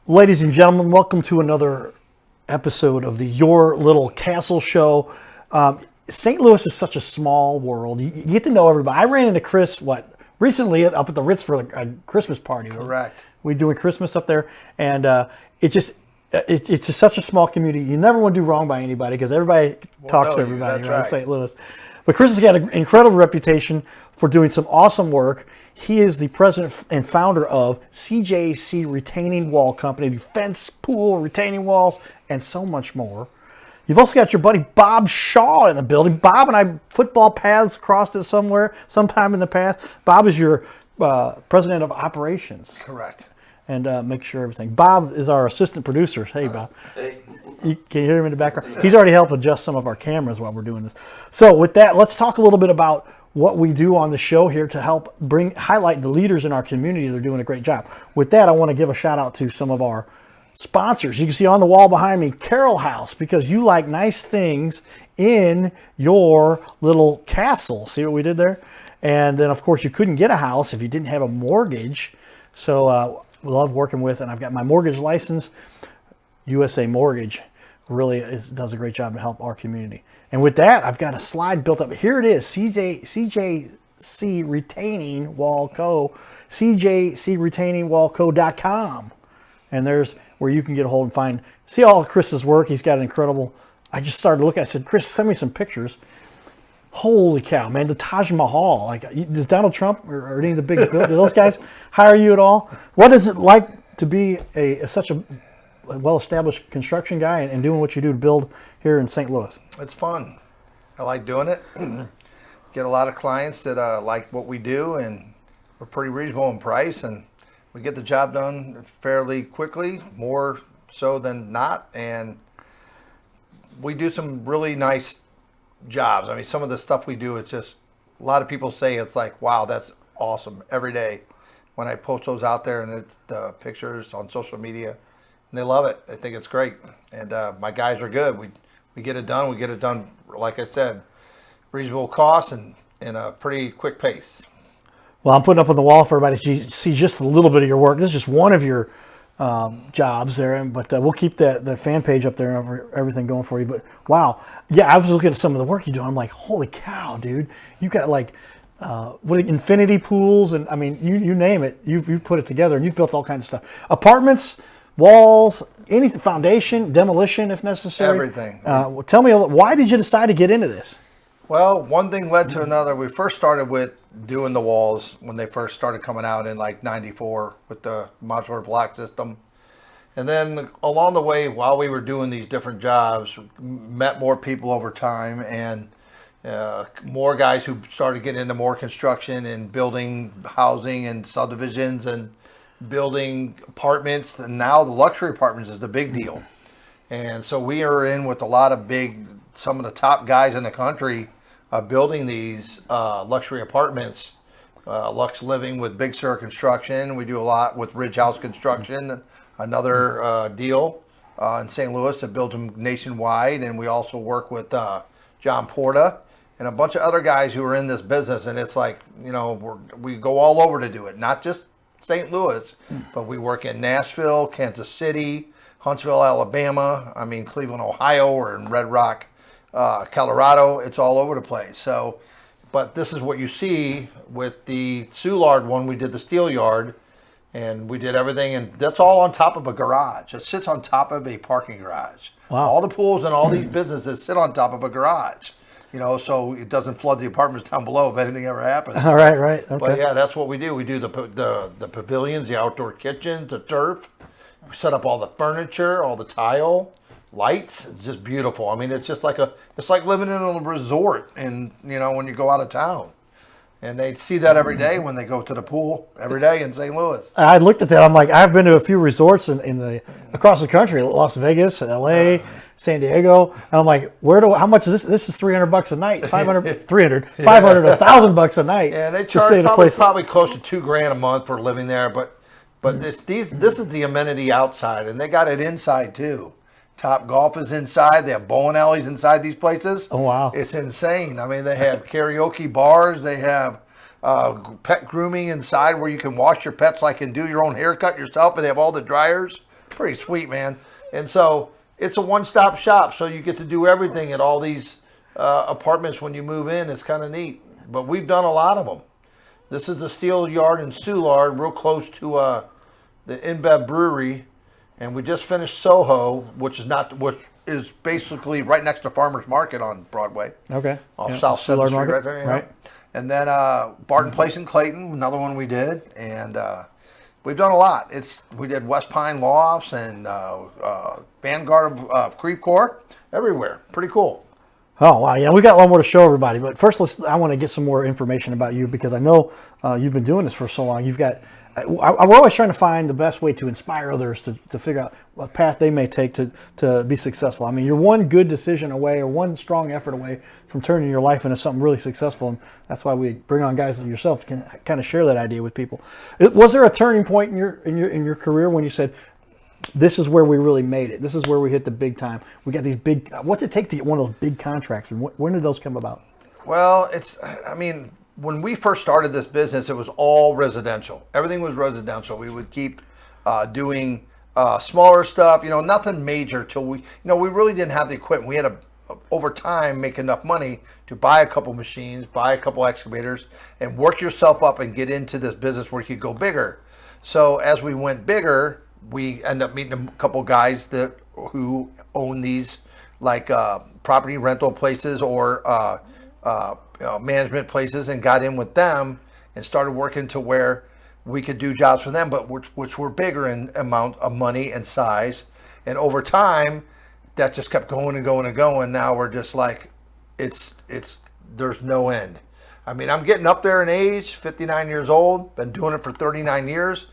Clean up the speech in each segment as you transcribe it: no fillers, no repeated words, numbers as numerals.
Ladies and gentlemen, welcome to another episode of the Your Little Castle Show. St. Louis is such a small world. You get to know everybody. I ran into Chris, recently up at the Ritz for a Christmas party. Correct. We're doing Christmas up there, and it's just such a small community. You never want to do wrong by anybody because everybody talks to everybody around St. Louis. But Chris has got an incredible reputation for doing some awesome work. He is the president and founder of CJC Retaining Wall Company, fence, pool, retaining walls, and so much more. You've also got your buddy Bob Shaw in the building. Bob and I, football paths crossed it sometime in the past. Bob is your president of operations. Correct. And make sure everything. Bob is our assistant producer. Hey, Bob. Hey. Can you hear him in the background? He's already helped adjust some of our cameras while we're doing this. So with that, let's talk a little bit about what we do on the show here to help highlight the leaders in our community. They're doing a great job. With that, I want to give a shout out to some of our sponsors. You can see on the wall behind me, Carroll House, because you like nice things in your little castle. See what we did there? And then, of course, you couldn't get a house if you didn't have a mortgage. So we love working with, and I've got my mortgage license. USA Mortgage really does a great job to help our community. And with that, I've got a slide built up. Here it is, CJC Retaining Wall Co., CJCRetainingWallCo.com. And there's where you can get a hold and see all of Chris's work. He's got an incredible, I just started looking, I said, Chris, send me some pictures. Holy cow, man, the Taj Mahal. Does Donald Trump or any of the big, do those guys hire you at all? What is it like to be such a well-established construction guy and doing what you do to build here in St. Louis? It's fun. I like doing it. Get a lot of clients that like what we do, and we're pretty reasonable in price, and we get the job done fairly quickly, more so than not, and we do some really nice jobs. I mean, some of the stuff we do, it's just, a lot of people say it's like, wow, that's awesome every day when I post those out there, and it's the pictures on social media. And they love it. They think it's great. And my guys are good. We get it done. We get it done, like I said, reasonable cost and in a pretty quick pace. Well, I'm putting up on the wall for everybody to see just a little bit of your work. This is just one of your jobs there, but we'll keep the fan page up there and everything going for you. But wow, yeah, I was looking at some of the work you do. I'm like, holy cow, dude! You got like infinity pools, and I mean, you name it. You've put it together, and you've built all kinds of stuff. Apartments, walls, anything, foundation, demolition if necessary. Everything. Tell me, why did you decide to get into this? Well, one thing led to another. We first started with doing the walls when they first started coming out in like '94 with the modular block system. And then along the way, while we were doing these different jobs, met more people over time, and more guys who started getting into more construction and building housing and subdivisions and building apartments. And now the luxury apartments is the big deal. And so we are in with a lot of some of the top guys in the country building these luxury apartments. Lux Living with Big Sur Construction. We do a lot with Ridge House Construction, another deal in St. Louis that build them nationwide. And we also work with John Porta and a bunch of other guys who are in this business. And it's like, we go all over to do it, not just St. Louis, but we work in Nashville, Kansas City, Huntsville, Alabama, Cleveland, Ohio, or in Red Rock, Colorado. It's all over the place. So, but this is what you see with the Soulard one. We did the steel yard, and we did everything, and that's all on top of a garage. It sits on top of a parking garage. Wow. All the pools and all these businesses sit on top of a garage. So it doesn't flood the apartments down below if anything ever happens. All right. Okay. But yeah, that's what we do. We do the pavilions, the outdoor kitchens, the turf. We set up all the furniture, all the tile, lights. It's just beautiful. It's just it's like living in a resort, and when you go out of town. And they see that every day when they go to the pool every day in St. Louis. I looked at that. I'm like, I've been to a few resorts across the country, Las Vegas, LA, San Diego. And I'm like, how much is this? This is $300 a night, 500, $1,000 a night. Yeah, they charge probably close to $2,000 a month for living there. But But this is the amenity outside, and they got it inside too. Top Golf is inside. They have bowling alleys inside these places. Oh, wow. It's insane. I mean, they have karaoke bars. They have pet grooming inside where you can wash your pets like and do your own haircut yourself, and they have all the dryers. Pretty sweet, man. And so it's a one-stop shop, so you get to do everything at all these apartments when you move in. It's kind of neat. But we've done a lot of them. This is the Steel Yard in Soulard, real close to the InBev Brewery. And we just finished Soho, which is basically right next to Farmers Market on Broadway. Okay. Off South 7th Street, Market. right there. Right. And then Barton Place in Clayton, another one we did. And we've done a lot. We did West Pine Lofts and Vanguard of Creve Coeur, everywhere. Pretty cool. Oh, wow. Yeah, we got a lot more to show everybody. But first, I want to get some more information about you because I know you've been doing this for so long. You've got... we're always trying to find the best way to inspire others to figure out what path they may take to be successful. I mean, you're one good decision away or one strong effort away from turning your life into something really successful. And that's why we bring on guys like yourself to kind of share that idea with people. Was there a turning point in your career when you said, this is where we really made it. This is where we hit the big time. We got these big, what's it take to get one of those big contracts? And when did those come about? Well, when we first started this business, it was all residential. Everything was residential. We would keep doing smaller stuff, nothing major till we really didn't have the equipment. We had to, over time, make enough money to buy a couple machines, buy a couple excavators, and work yourself up and get into this business where you could go bigger. So as we went bigger, we ended up meeting a couple guys who own these like property rental places or management places, and got in with them and started working to where we could do jobs for them, but which were bigger in amount of money and size. And over time, that just kept going and going and going. Now we're just like, there's no end. I mean, I'm getting up there in age, 59 years old, been doing it for 39 years.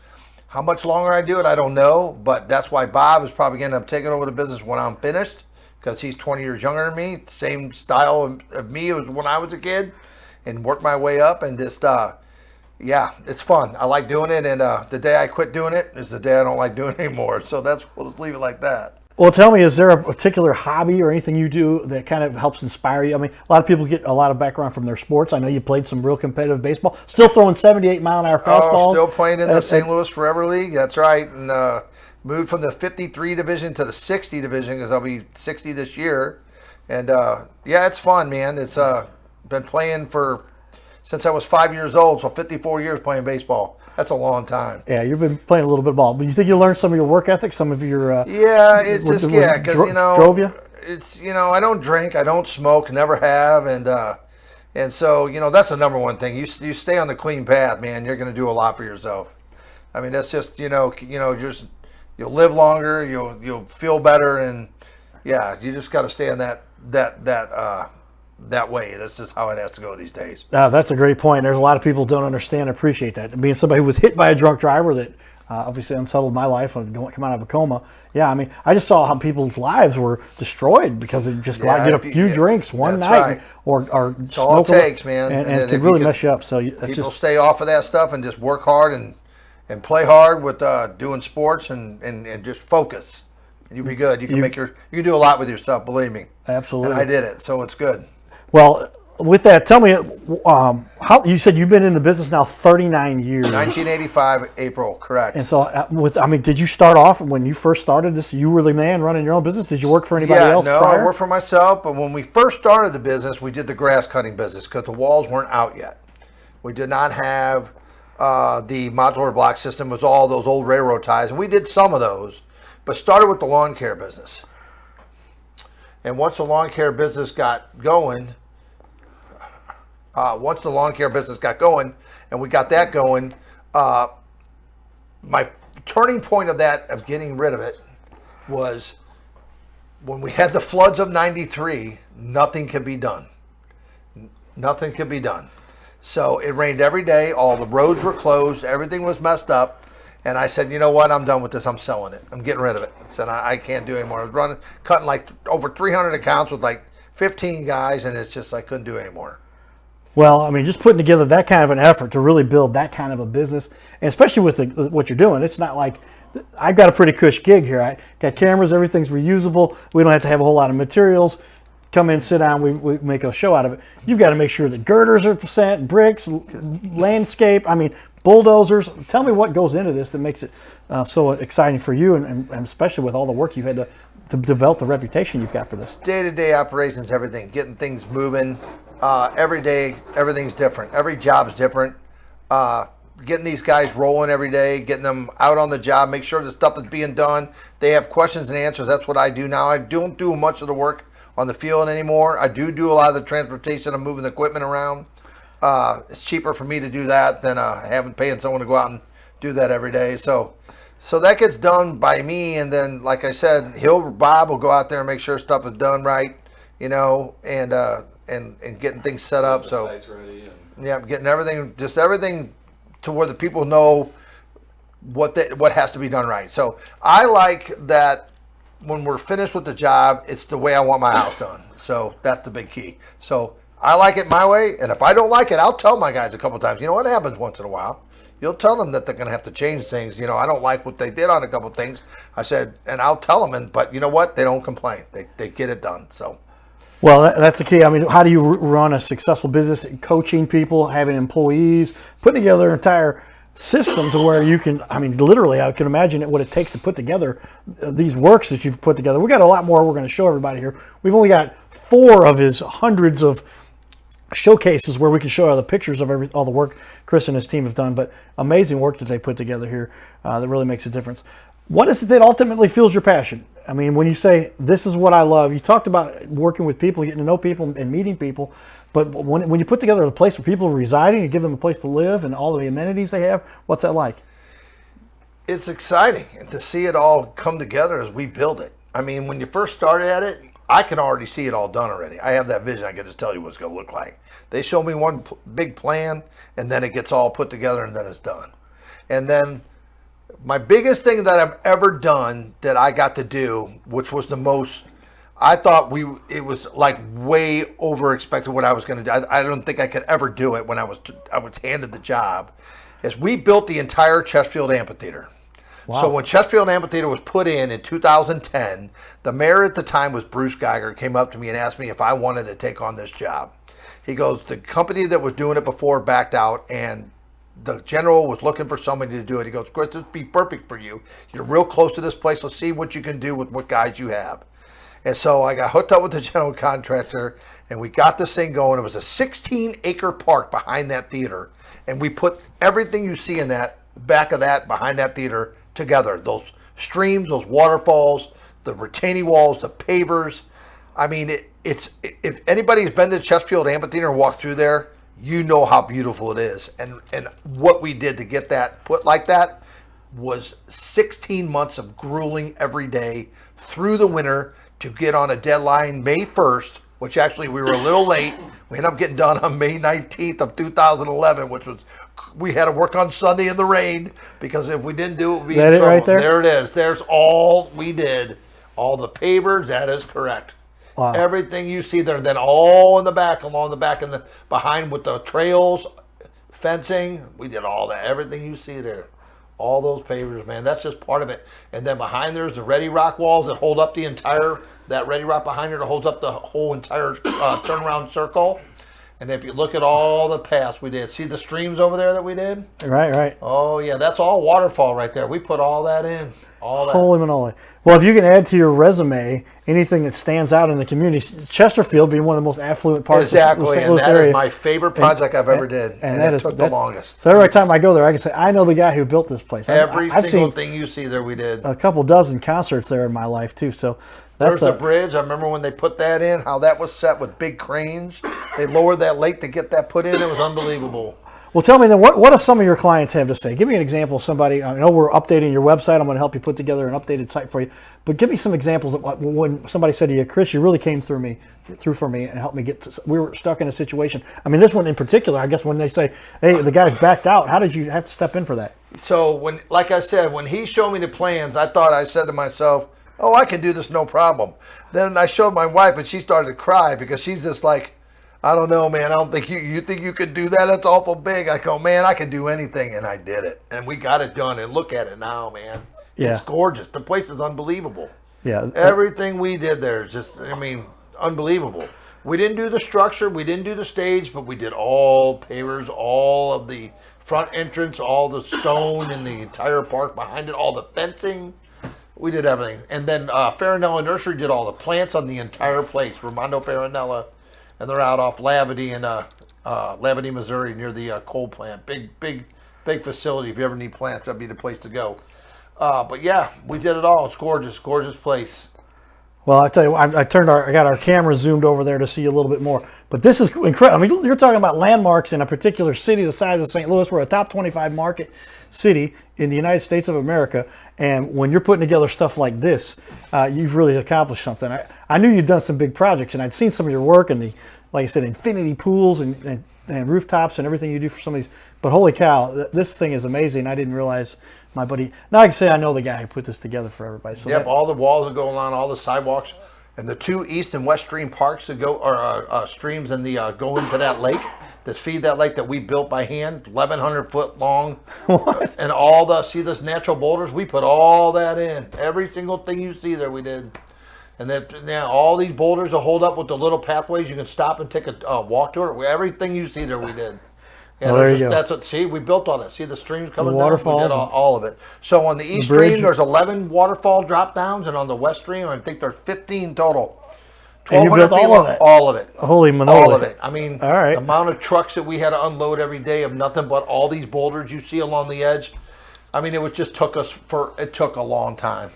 How much longer I do it, I don't know, but that's why Bob is probably going to end up taking over the business when I'm finished, because he's 20 years younger than me, same style of me as when I was a kid, and worked my way up, and just, it's fun. I like doing it, and the day I quit doing it is the day I don't like doing it anymore, so we'll just leave it like that. Well, tell me, is there a particular hobby or anything you do that kind of helps inspire you? I mean, a lot of people get a lot of background from their sports. I know you played some real competitive baseball, still throwing 78-mile-an-hour fastballs. Still playing in the St. Louis Forever League, that's right, and moved from the 53 division to the 60 division because I'll be 60 this year. And it's fun, man. It's been playing since I was 5 years old, so 54 years playing baseball. That's a long time. Yeah, you've been playing a little bit of ball, but you think you learned some of your work ethic, some of your because drove you? It's I don't drink, I don't smoke, never have, and so that's the number one thing. You stay on the clean path, man. You're going to do a lot for yourself. I mean, that's just just you'll live longer, you'll feel better, and you just got to stay on that way. That's just how it has to go these days. That's a great point. There's a lot of people don't understand and appreciate that. Being somebody who was hit by a drunk driver that obviously unsettled my life and come out of a coma. Yeah, I mean, I just saw how people's lives were destroyed because they just go out and get a few drinks one night, right. or it's all it takes, man. And it can really mess you up. So people stay off of that stuff and just work hard and play hard with doing sports and just focus. And you'll be good. You can do a lot with yourself, believe me. Absolutely. And I did it, so it's good. Well, with that, tell me, how you said you've been in the business now 39 years. 1985, April, correct. And so, did you start off when you first started this? You were the man running your own business. Did you work for anybody else? No, prior? I worked for myself. But when we first started the business, we did the grass cutting business because the walls weren't out yet. We did not have the modular block system. It was all those old railroad ties, and we did some of those. But started with the lawn care business. And once the lawn care business got going. And we got that going, my turning point of getting rid of it was when we had the floods of 93, nothing could be done. Nothing could be done. So it rained every day. All the roads were closed. Everything was messed up. And I said, you know what? I'm done with this. I'm selling it. I'm getting rid of it. I said, I can't do it anymore. I was cutting like over 300 accounts with like 15 guys, and it's just I couldn't do it anymore. Well, I mean, just putting together that kind of an effort to really build that kind of a business, and especially with what you're doing, it's not like I've got a pretty cush gig here. I got cameras, everything's reusable. We don't have to have a whole lot of materials. Come in, sit down, we make a show out of it. You've got to make sure that girders are sent, bricks, landscape, I mean, bulldozers. Tell me what goes into this that makes it so exciting for you, and especially with all the work you've had to develop the reputation you've got for this. Day-to-day operations, everything, getting things moving. Every day, everything's different. Every job's different. Getting these guys rolling every day, getting them out on the job, make sure the stuff is being done. They have questions and answers. That's what I do now. I don't do much of the work on the field anymore. I do a lot of the transportation. I'm moving the equipment around. It's cheaper for me to do that than paying someone to go out and do that every day. So that gets done by me, and then, like I said, Bob will go out there and make sure stuff is done right, and getting things set up. So site's ready yeah, getting everything to where the people know what has to be done right. So I like that when we're finished with the job, it's the way I want my house done. So that's the big key. So I like it my way, and if I don't like it, I'll tell my guys a couple times. You know what happens once in a while? You'll tell them that they're going to have to change things. I don't like what they did on a couple things. I said, and I'll tell them, but you know what? They don't complain. They get it done. So. Well, that's the key. I mean, how do you run a successful business? Coaching people, having employees, putting together an entire system to where you can, I mean, literally, I can imagine what it takes to put together these works that you've put together. We got a lot more we're going to show everybody here. We've only got 4 of his hundreds of showcases where we can show all the pictures of all the work Chris and his team have done, but amazing work that they put together here that really makes a difference. What is it that ultimately fuels your passion? I mean, when you say, this is what I love, you talked about working with people, getting to know people and meeting people, but when you put together a place where people are residing and give them a place to live and all the amenities they have, what's that like? It's exciting to see it all come together as we build it. I mean, when you first started at it, I can already see it all done already. I have that vision. I can just tell you what it's going to look like. They show me one big plan, and then it gets all put together, and then it's done. And then my biggest thing that I've ever done that I got to do, which was the most, I thought it was like way over expected what I was going to do. I don't think I could ever do it when I was handed the job, is we built the entire Chesterfield Amphitheater. Wow. So when Chesterfield Amphitheater was put in 2010, the mayor at the time was Bruce Geiger, came up to me and asked me if I wanted to take on this job. He goes, the company that was doing it before backed out, and the general was looking for somebody to do it. He goes, Chris, this would be perfect for you. You're real close to this place. Let's see what you can do with what guys you have. And so I got hooked up with the general contractor, and we got this thing going. It was a 16-acre park behind that theater, and we put everything you see in that back of that, behind that theater, together. Those streams, those waterfalls, the retaining walls, the pavers. I mean, it's if anybody's been to Chesterfield Amphitheater and walked through there, you know how beautiful it is. And what we did to get that put like that was 16 months of grueling every day through the winter to get on a deadline May 1st, which actually we were a little late. We ended up getting done on May 19th of 2011, which was, we had to work on Sunday in the rain because if we didn't do it, we'd be in trouble. Right there? There it is. There's all we did. All the pavers, that is correct. Wow. Everything you see there, then all in the back, along the back and the behind with the trails, fencing, we did all that. Everything you see there, all those pavers, man, that's just part of it. And then behind there's the Ready Rock walls that hold up the entire, that Ready Rock behind there that holds up the whole entire turnaround circle. And if you look at all the paths we did, see the streams over there that we did? Right. Oh, yeah, that's all waterfall right there. We put all that in. All that. Holy moly. Well, if you can add to your resume anything that stands out in the community, Chesterfield being one of the most affluent parts of the St. Louis area. That is my favorite project I've ever did. And that took the longest. So every time I go there, I can say, I know the guy who built this place. I've single thing you see there we did. A couple dozen concerts there in my life, too. So there's the bridge. I remember when they put that in, how that was set with big cranes. They lowered that lake to get that put in. It was unbelievable. Well, tell me then, what do some of your clients have to say? Give me an example of somebody. I know we're updating your website. I'm going to help you put together an updated site for you. But give me some examples of when somebody said to you, Chris, you really came through for me and helped me get to, we were stuck in a situation. I mean, this one in particular, I guess when they say, hey, the guy's backed out, how did you have to step in for that? So when, like I said, when he showed me the plans, I said to myself, oh, I can do this no problem. Then I showed my wife and she started to cry because she's just like, I don't know, man. I don't think you think you could do that. That's awful big. I go, man, I can do anything, and I did it, and we got it done. And look at it now, man. Yeah. It's gorgeous. The place is unbelievable. Yeah. Everything we did there is just, unbelievable. We didn't do the structure, we didn't do the stage, but we did all pavers, all of the front entrance, all the stone in the entire park behind it, all the fencing. We did everything. And then Farinella Nursery did all the plants on the entire place. Ramondo Farinella, and they're out off Labadee in Labadee, Missouri, near the coal plant. Big facility. If you ever need plants, that'd be the place to go. But yeah, we did it all. It's gorgeous place. Well, I tell you, I got our camera zoomed over there to see a little bit more. But this is incredible. I mean, you're talking about landmarks in a particular city the size of St. Louis. We're a top 25 market city in the United States of America. And when you're putting together stuff like this, you've really accomplished something. I knew you'd done some big projects, and I'd seen some of your work in the, like I said, infinity pools and rooftops and everything you do for some of these. But holy cow, this thing is amazing. I didn't realize. My buddy, now I can say I know the guy who put this together for everybody. So yep, all the walls that go along, all the sidewalks, and the 2 east and west stream parks that go, or streams and the go into that lake, that feed that lake that we built by hand, 1,100 foot long. What? And all see those natural boulders, we put all that in. Every single thing you see there, we did. And then now all these boulders will hold up with the little pathways. You can stop and take a walk to it. Everything you see there, we did. Yeah, well, there you go. That's what. See, we built all that. See the streams coming the down. Waterfalls. We did all of it. So on the east stream, there's 11 waterfall drop downs, and on the west stream, I think there's 15 total. And you built all of it. All of it. Holy manoli. All of it. I mean, all right. The amount of trucks that we had to unload every day of nothing but all these boulders you see along the edge. I mean, it just took us it took a long time.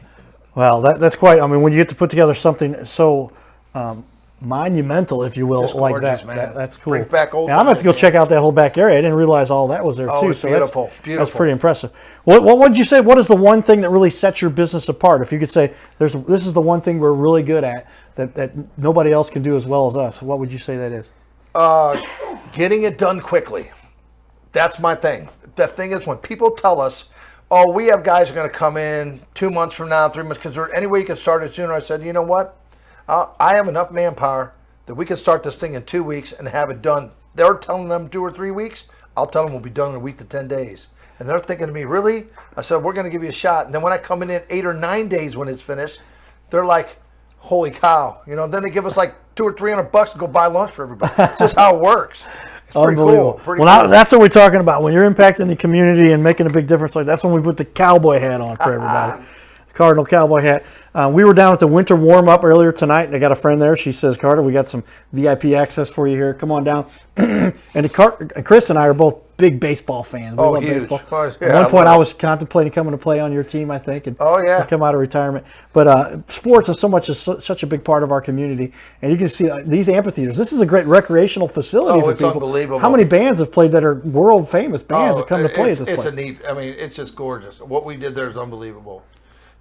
Well, that's quite. I mean, when you get to put together something so monumental, if you will, Just like gorgeous, that. man. That's cool. Brings back old I'm going to have to go check out that whole back area. I didn't realize all that was there too. It's so beautiful. That's pretty impressive. What would you say? What is the one thing that really sets your business apart? If you could say, this is the one thing we're really good at that nobody else can do as well as us. What would you say that is? Getting it done quickly. That's my thing. The thing is, when people tell us, "Oh, we have guys who are going to come in 2 months from now, 3 months," because any way you can start it sooner, I said, you know what? I have enough manpower that we can start this thing in 2 weeks and have it done. They're telling them 2 or 3 weeks. I'll tell them we'll be done in a week to 10 days. And they're thinking to me, really? I said, we're going to give you a shot. And then when I come in 8 or 9 days when it's finished, they're like, holy cow. Then they give us like $200 or $300 to go buy lunch for everybody. That's just how it works. It's pretty Unbelievable. cool. Well, that's what we're talking about. When you're impacting the community and making a big difference, like that's when we put the cowboy hat on for everybody. Cardinal cowboy hat. We were down at the winter warm-up earlier tonight, and I got a friend there. She says, Carter, we got some VIP access for you here. Come on down. And Chris and I are both big baseball fans. We love huge. baseball. At one point, I was contemplating coming to play on your team, I think, and come out of retirement. But sports is such a big part of our community, and you can see these amphitheaters. This is a great recreational facility for people. Unbelievable. How many bands have played that are world-famous bands that come to play at this place? It's a neat. I mean, it's just gorgeous. What we did there is unbelievable.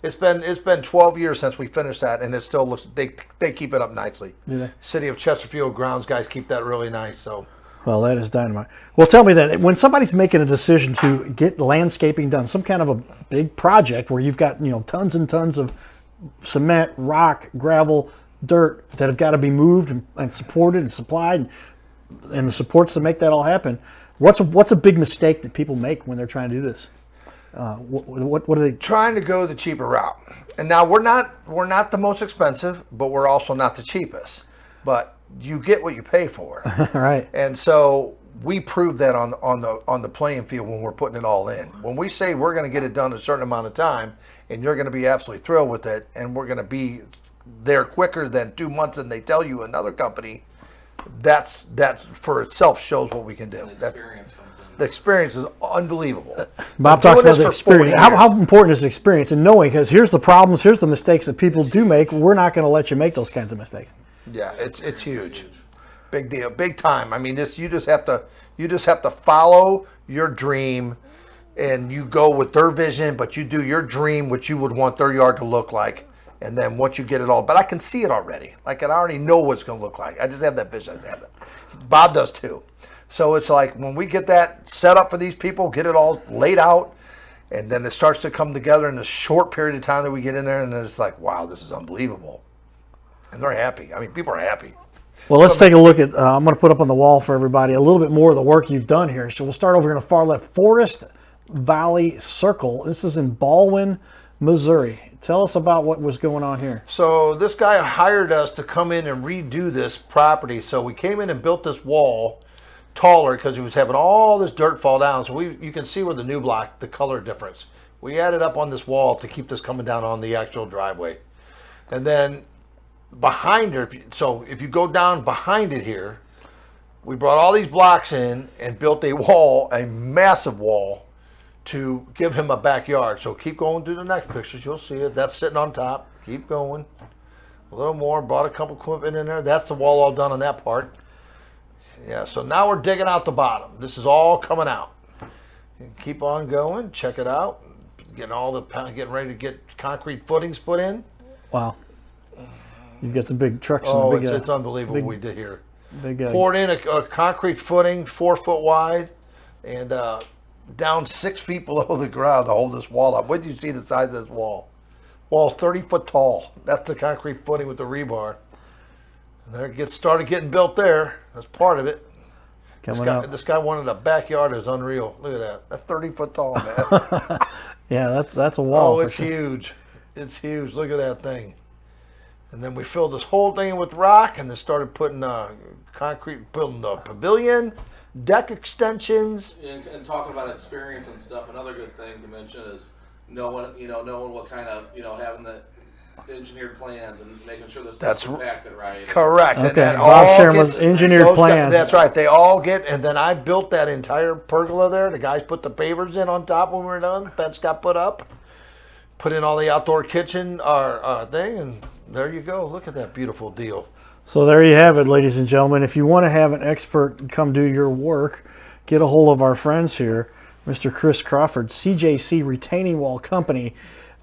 It's been 12 years since we finished that, and it still looks. They keep it up nicely. Do they? City of Chesterfield grounds guys keep that really nice. So. Well, that is dynamite. Well, tell me that when somebody's making a decision to get landscaping done, some kind of a big project where you've got tons and tons of cement, rock, gravel, dirt that have got to be moved and supported and supplied, and the supports to make that all happen. What's a big mistake that people make when they're trying to do this? What are they trying to go the cheaper route? And now we're not the most expensive, but we're also not the cheapest. But you get what you pay for, right? And so we prove that on the playing field when we're putting it all in. When we say we're going to get it done in a certain amount of time, and you're going to be absolutely thrilled with it, and we're going to be there quicker than 2 months, and they tell you another company, that's for itself shows what we can do. The experience is unbelievable. Bob talks about the experience. How important is the experience and knowing? Because here's the problems, here's the mistakes that people do make. We're not going to let you make those kinds of mistakes. Yeah, it's huge, big deal, big time. I mean, you just have to follow your dream, and you go with their vision, but you do your dream, what you would want their yard to look like, and then once you get it all. But I can see it already. Like I already know what it's going to look like. I just have that vision. Bob does too. So it's like when we get that set up for these people, get it all laid out, and then it starts to come together in a short period of time that we get in there, and then it's like, wow, this is unbelievable. And they're happy. I mean, people are happy. Well, let's take a look at, I'm going to put up on the wall for everybody a little bit more of the work you've done here. So we'll start over here on the far left, Forest Valley Circle. This is in Baldwin, Missouri. Tell us about what was going on here. So this guy hired us to come in and redo this property. So we came in and built this wall taller because he was having all this dirt fall down. So you can see where the new block, the color difference. We added up on this wall to keep this coming down on the actual driveway. And then behind her, so if you go down behind it here, we brought all these blocks in and built a wall, a massive wall, to give him a backyard. So keep going through the next pictures, you'll see it. That's sitting on top. Keep going. A little more, brought a couple equipment in there. That's the wall all done on that part. Yeah, so now we're digging out the bottom. This is all coming out. And keep on going, check it out. Getting ready to get concrete footings put in. Wow. You've got some big trucks. Oh, and big, it's unbelievable what we did here. Big, poured in a concrete footing, 4 foot wide, and down 6 feet below the ground to hold this wall up. What do you see the size of this wall? Wall's 30 foot tall. That's the concrete footing with the rebar. And there it started getting built there. That's part of it. This guy wanted a backyard. It was unreal. Look at that. That's 30 foot tall, man. Yeah, that's a wall. Oh, it's huge. It's huge. Look at that thing. And then we filled this whole thing with rock and then started putting concrete, building the pavilion, deck extensions. And talking about experience and stuff, another good thing to mention is knowing what kind of, having the engineered plans and making sure the stuff's compacted right. Correct. Okay, and that Bob Sherman's engineered plans. That's right. They all get, and then I built that entire pergola there. The guys put the pavers in on top when we were done. Fence got put up. Put in all the outdoor kitchen thing, and there you go. Look at that beautiful deal. So there you have it, ladies and gentlemen. If you want to have an expert come do your work, get a hold of our friends here, Mr. Chris Crawford, CJC Retaining Wall Company,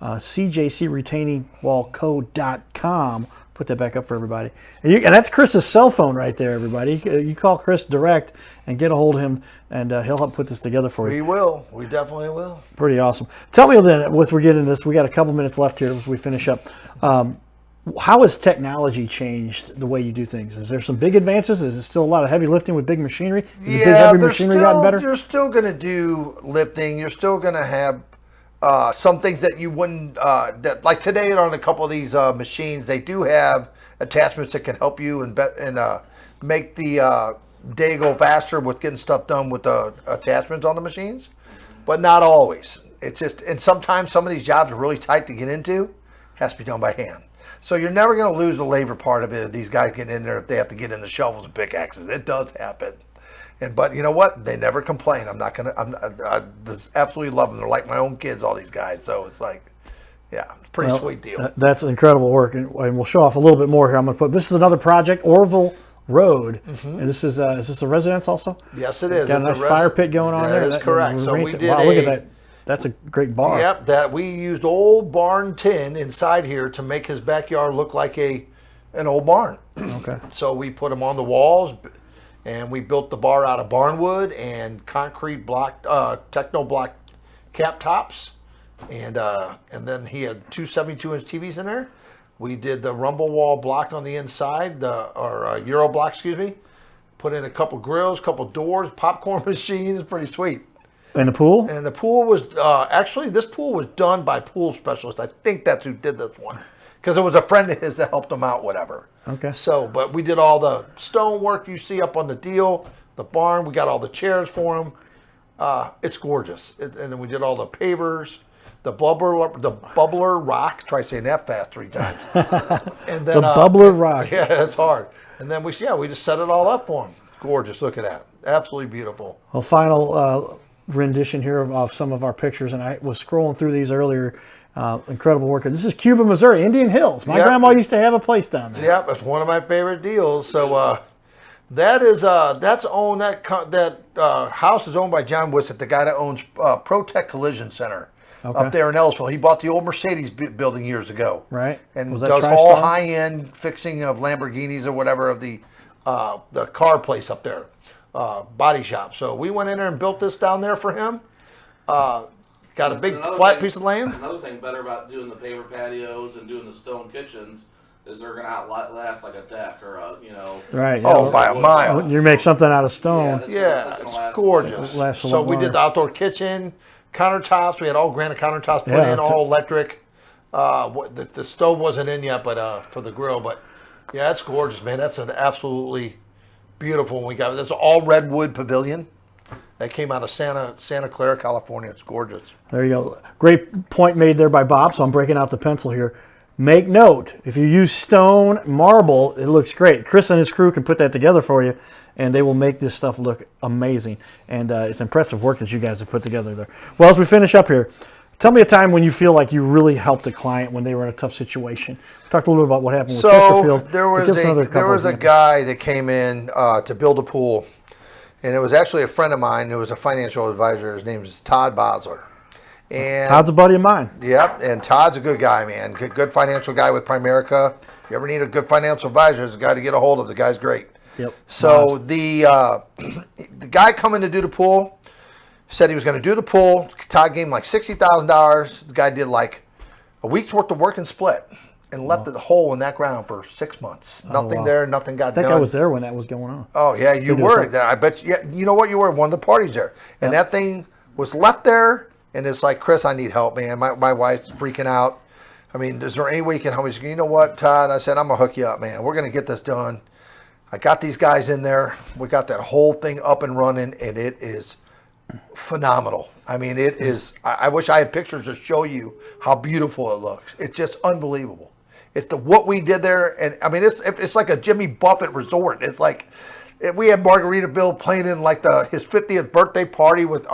CJCRetainingWallCo.com. Put that back up for everybody. And that's Chris's cell phone right there, everybody. You call Chris direct and get a hold of him, and he'll help put this together for you. We will. We definitely will. Pretty awesome. Tell me then, with we're getting this, we got a couple minutes left here as we finish up. How has technology changed the way you do things? Is there some big advances? Is it still a lot of heavy lifting with big machinery? Has the big heavy machinery gotten better? You're still going to do lifting. You're still going to have some things that you wouldn't, like today on a couple of these machines, they do have attachments that can help you and make the day go faster with getting stuff done with the attachments on the machines, but not always. It's just, and sometimes some of these jobs are really tight to get into, has to be done by hand. So you're never going to lose the labor part of it if these guys get in there, if they have to get in the shovels and pickaxes. It does happen. But you know what? They never complain. I just absolutely love them. They're like my own kids, all these guys. So it's like, yeah, it's a pretty sweet deal. That's incredible work. And we'll show off a little bit more here. I'm going to put, this is another project, Orville Road. Mm-hmm. And this is this a residence also? Yes, it is. Got a nice fire pit going on there. That is correct. So we did look at that. That's a great bar. Yep, that we used old barn tin inside here to make his backyard look like an old barn. Okay. So we put them on the walls, and we built the bar out of barnwood and concrete block, techno block cap tops, and then he had two 72-inch TVs in there. We did the rumble wall block on the inside, Euro block, excuse me. Put in a couple grills, couple doors, popcorn machines. Pretty sweet. And the pool? And the pool was, actually, this pool was done by pool specialists. I think that's who did this one. Because it was a friend of his that helped him out, whatever. Okay. So, but we did all the stonework you see up on the deal, the barn. We got all the chairs for him. It's gorgeous. And then we did all the pavers, the bubbler rock. Try saying that fast 3 times. And then, the bubbler rock. Yeah, it's hard. And then we just set it all up for him. Gorgeous. Look at that. Absolutely beautiful. Well, final rendition here of some of our pictures, and I was scrolling through these earlier. Incredible work. This is Cuba, Missouri, Indian Hills. My grandma used to have a place down there. Yep, it's one of my favorite deals. So that's owned. That house is owned by John Wissett, the guy that owns ProTech Collision Center up there in Ellisville. He bought the old Mercedes building years ago, right? And does all high-end fixing of Lamborghinis or whatever of the car place up there. Body shop. So we went in there and built this down there for him. Got a big flat piece of land. Another thing better about doing the paver patios and doing the stone kitchens is they're going to outlast like a deck or a, you know. Right. Oh, yeah. by a mile. You make something out of stone. it's Yeah, gonna last it's gorgeous. a Lasts a So lot we did the longer. outdoor kitchen, countertops. We had all granite countertops put Yeah, in, all electric. The stove wasn't in yet, but for the grill. But yeah, it's gorgeous, man. That's an absolutely beautiful one we got. That's all redwood pavilion. That came out of Santa Clara, California. It's gorgeous. There you go. Great point made there by Bob. So I'm breaking out the pencil here. Make note, if you use stone, marble, it looks great. Chris and his crew can put that together for you, and they will make this stuff look amazing. And it's impressive work that you guys have put together there. Well, as we finish up here, tell me a time when you feel like you really helped a client when they were in a tough situation. Talk a little bit about what happened with Chesterfield. So there was Give us another couple there was a examples. guy that came in to build a pool, and it was actually a friend of mine who was a financial advisor. His name is Todd Bosler. And Todd's a buddy of mine. Yep, and Todd's a good guy, man. Good financial guy with Primerica. If you ever need a good financial advisor, there's a guy to get a hold of. The guy's great. Yep. So the guy coming to do the pool said he was going to do the pool. Todd gave him like $60,000. The guy did like a week's worth of work and split and left the hole in that ground for 6 months. Nothing wow. there. Nothing got I think done. I was there when that was going on. Oh yeah, you They do were. something. I bet you know what, you were one of the parties there, and Yep. that thing was left there. And it's like, Chris, I need help, man. My wife's freaking out. I mean, is there any way you can help me? He said, you know what, Todd? I said, I'm going to hook you up, man. We're going to get this done. I got these guys in there. We got that whole thing up and running, and it is phenomenal. I mean, it is. I wish I had pictures to show you how beautiful it looks. It's just unbelievable. It's what we did there. And, I mean, it's like a Jimmy Buffett resort. It's like, we had Margaritaville playing in like his 50th birthday party with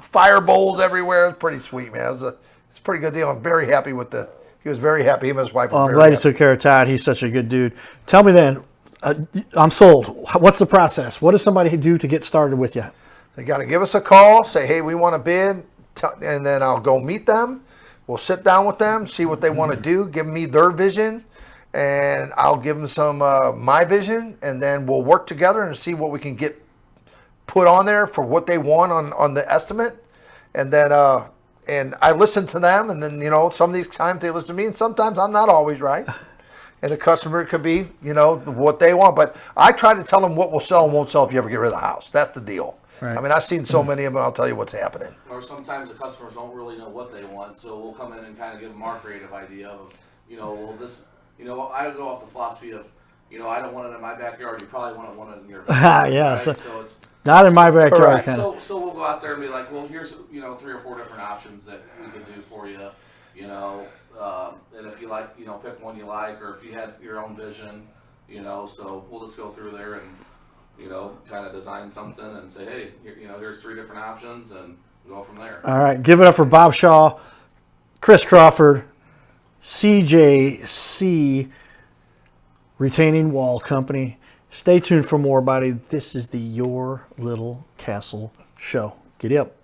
fire bowls everywhere. It's pretty sweet, man. It's a pretty good deal. I'm very happy with he was very happy. Him and his wife were I'm very glad you happy. took care of Todd. He's such a good dude. Tell me then, I'm sold. What's the process? What does somebody do to get started with you? They got to give us a call, say, hey, we want to bid, and then I'll go meet them. We'll sit down with them, see what they want to do, give me their vision, and I'll give them some my vision, and then we'll work together and see what we can get put on there for what they want on the estimate. And then and I listen to them, and then, you know, some of these times they listen to me, and sometimes I'm not always right. And the customer could be, you know, what they want. But I try to tell them what will sell and won't sell if you ever get rid of the house. That's the deal. Right. I mean, I've seen so many of them, I'll tell you what's happening. Or sometimes the customers don't really know what they want, so we'll come in and kind of give them our creative idea of, you know, well, this, you know, I go off the philosophy of, you know, I don't want it in my backyard. You probably want it in your backyard. Yeah, right? So it's not in my backyard, Correct. kind of. so we'll go out there and be like, well, here's, you know, 3 or 4 different options that we could do for you, you know, and if you like, you know, pick one you like, or if you had your own vision, you know, so we'll just go through there and, you know, kind of design something and say, hey, you know, here's 3 different options, and go from there. All right, give it up for Bob Shaw, Chris Crawford, CJC Retaining Wall Company. Stay tuned for more, buddy. This is the Your Little Castle Show. Giddy up.